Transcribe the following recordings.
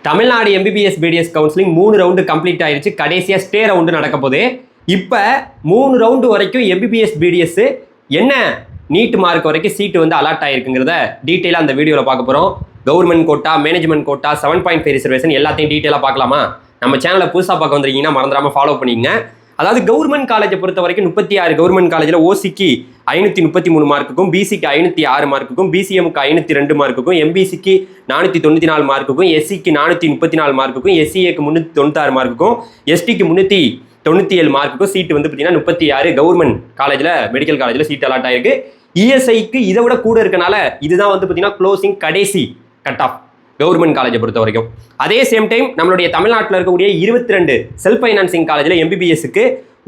Tamil Nadu MBBS BDS counselling 3 round complete ஆயிடுச்சு. கடைசியாக stay round நடக்க போகுது. இப்போ 3 ரவுண்டு வரைக்கும் எம்பிபிஎஸ் பிடிஎஸ் என்ன நீட் மார்க் வரைக்கும் சீட்டு வந்து அலாட் ஆயிருக்குங்கிறத டீட்டெயிலாக அந்த வீடியோவில் பார்க்க போகிறோம். Government quota, management quota, 7.5 reservation எல்லாத்தையும் டீட்டெயிலாக பார்க்கலாமா? நம்ம சேனலை புதுசாக பார்க்க வந்திருக்கீங்கன்னா மறந்துடாமல் ஃபாலோ பண்ணிங்க. அதாவது கவர்மெண்ட் காலேஜை பொறுத்த வரைக்கும் 36 கவர்மெண்ட் காலேஜில் ஓசிக்கு 533 மார்க்குக்கும், பிசிக்கு 506 மார்க்குக்கும், பிசிஎம்க்கு 502 மார்க்குக்கும், எம்பிசிக்கு 494 மார்க்குக்கும், எஸ்சிக்கு 434 மார்க்குக்கும், எஸ்சிஏக்கு 396 மார்க்குக்கும், எஸ்டிக்கு 397 மார்க்குக்கும் சீட்டு வந்து பார்த்தீங்கன்னா 36 கவர்மெண்ட் காலேஜில் மெடிக்கல் காலேஜில் சீட் அலாட் ஆயிருக்கு. இஎஸ்ஐக்கு இதை விட கூட இருக்கனால இதுதான் வந்து பார்த்தீங்கன்னா க்ளோசிங் கடைசி கட் ஆஃப் கவர்மெண்ட் காலேஜை பொறுத்த வரைக்கும். அதே சேம் டைம் நம்மளுடைய தமிழ்நாட்டில் இருக்கக்கூடிய 22 செல்ஃப் ஃபைனான்சிங் காலேஜில் எம்பிபிஎஸ்க்கு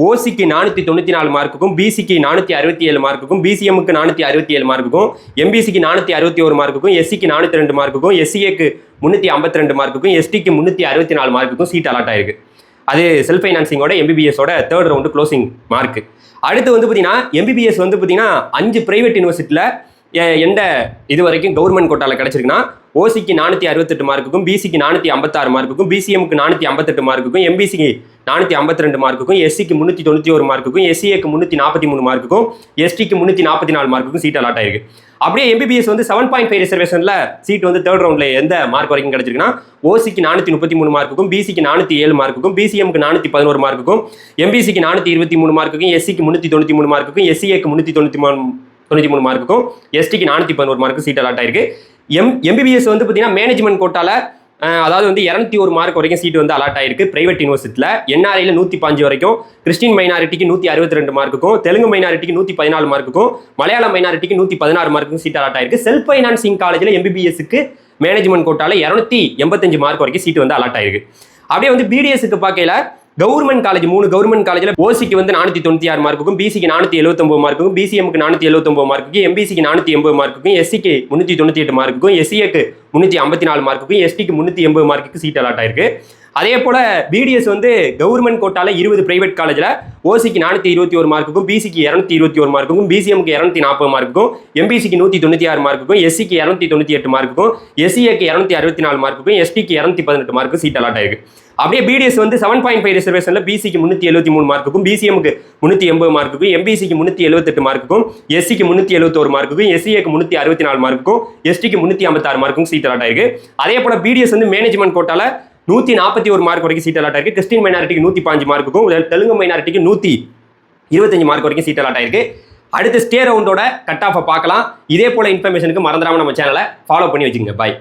ஓசிக்கு 494 மார்க்குக்கும், பிசிக்கு 467 மார்க்குக்கும், பிசிஎம்க்கு 467 மார்க்குக்கும், எம்பிசிக்கு 461 மார்க்குக்கும், எஸ்சிக்கு 402 மார்க்குக்கும், எஸ்சிஏக்கு 352 மார்க்குக்கும், எஸ்டிக்கு 364 மார்க்குக்கும் சீட் அலாட் ஆயிருக்கு. அது செல்ஃப் ஃபைனான்சிங்கோட எம்பிபிஎஸோட 3rd ரவுண்டு க்ளோசிங் மார்க்கு. அடுத்து வந்து பார்த்தீங்கன்னா எம்பிபிஎஸ் வந்து பார்த்தீங்கன்னா 5 பிரைவேட் யூனிவர்சிட்டியில் எந்த இது வரைக்கும் கவர்மெண்ட் கோட்டாவில் கிடைச்சிருக்குன்னா ஓசிக்கு 468 மார்க்குக்கும், பிசிக்கு 456 மார்க்குக்கும், பிசிஎம்க்கு 458 மார்க்குக்கும், எம்பிசிக்கு 452 மார்க்குக்கும், எஸ்சிக்கு 391 மார்க்குக்கும், எஸ்சிஏக்கு 343 மார்க்குக்கும், எஸ்டிக்கு 344 மார்க்குக்கும் சீட் அலாட் ஆயிருக்கு. அப்படியே எம்பிபிஎஸ் வந்து 7.5 ரிசர்வேஷனில் சீட் வந்து 3rd ரவுண்டில் எந்த மார்க் வரைக்கும் கிடைச்சிருக்குன்னா ஓசிக்கு 433 மார்க்குக்கும், பிசிக்கு 407 மார்க்குக்கும், பிசிஎம்க்கு 411 மார்க்குக்கும், எம்பிசிக்கு 423 மார்க்குக்கும், எஸ்சிக்கு 393 மார்க்குக்கும், எஸ்சிஏக்கு 393 மார்க்குக்கும், எஸ்டிக்கு 411 மார்க்கு சீட் அலாட் ஆயிருக்கு. எம்பிபிஎஸ் வந்து பார்த்தீங்கன்னா மேனேஜ்மெண்ட் கோட்டால அதாவது வந்து 201 மார்க் வரைக்கும் சீட் வந்து அலாட் ஆயிருக்கு பிரைவேட் யூனிவர்சிட்டியில். என்ஆர்ஐயில் 105 வரைக்கும், கிறிஸ்டின் மைனாரிட்டிக்கு 162 மார்க்குக்கும், தெலுங்கு மைனாரிட்டிக்கு 114 மார்க்குக்கும், மலையாள மைனாரிட்டிக்கு 116 மார்க்குக்கும் சீட் அலாட் ஆயிருக்கு. செல்ஃப் ஃபைனான்சிங் காலேஜில் எம்பிபிஎஸ்க்கு மேனேஜ்மெண்ட் கோட்டால 285 மார்க் வரைக்கும் சீட் வந்து அலாட் ஆயிருக்கு. அப்படியே வந்து பிடிஎஸ்க்கு பார்க்கையில கவர்மெண்ட் காலேஜ் 3 கவர்மெண்ட் காலேஜில் ஓசிக்கு வந்து 496 மார்க்குக்கும், பிசிக்கு 479 மார்க்குக்கும், பிசிஎம்க்கு 479 மார்க்குக்கும், எம்பிசிக்கு 480 மார்க்குக்கும், எஸ்சிக்கு 398 மார்க்குக்கும், எஸ்சிஏக்கு 354 மார்க்குக்கும், எஸ்டிக்கு 380 மார்க்குக்கு சீட் அலாட் ஆயிருக்கு. அதே போல பிடிஎஸ் வந்து கவர்மெண்ட் கோட்டால 20 பிரைவேட் காலேஜில் ஓசிக்கு 421 மார்க்குக்கும், பிசிக்கு 221 மார்க்குக்கும், பிசிஎம்க்கு 240 மார்க்குக்கும், எம்பிசிக்கு 196 மார்க்குக்கும், எஸ்சிக்கு 298 மார்க்குக்கும், எஸ்சிஏக்கு 264 மார்க்குக்கும், எஸ்டிக்கு 218 மார்க்கு சீட் அலாட் ஆயிருக்கு. அப்படியே பிடிஎஸ் வந்து 7.5 ரிசர்வேஷனில் பிசிக்கு 373 மார்க்குக்கும், பிசிஎம்க்கு 380 மார்க்குக்கும், எம்பிசிக்கு 378 மார்க்குக்கும், எஸ்சிக்கு 371 மார்க்குக்கும், எஸ்சிஏக்கு 364 மார்க்குக்கும், எஸ்டிக்கு 356 மார்க்கும் சீட் அலாட் ஆயிருக்கு. அதே போல பிடிஎஸ் வந்து மேனேஜ்மெண்ட் கோட்டால 141 மார்க் வரைக்கும் சீட் அலாட் ஆயிருக்கு. கிறிஸ்டின் மைனாரிட்டிக்கு 105 மார்க்குக்கும், தெலுங்கு மைனாரிட்டிக்கு 125 மார்க் வரைக்கும் சீட் அலாட் ஆயிருக்கு. அடுத்த ஸ்டே ரவுண்டோட கட் ஆஃபை பார்க்கலாம். இதே போல இன்ஃபர்மேஷனுக்கு மறந்துடாம நம்ம சேனலை ஃபாலோ பண்ணி வச்சுக்கோங்க. பாய்.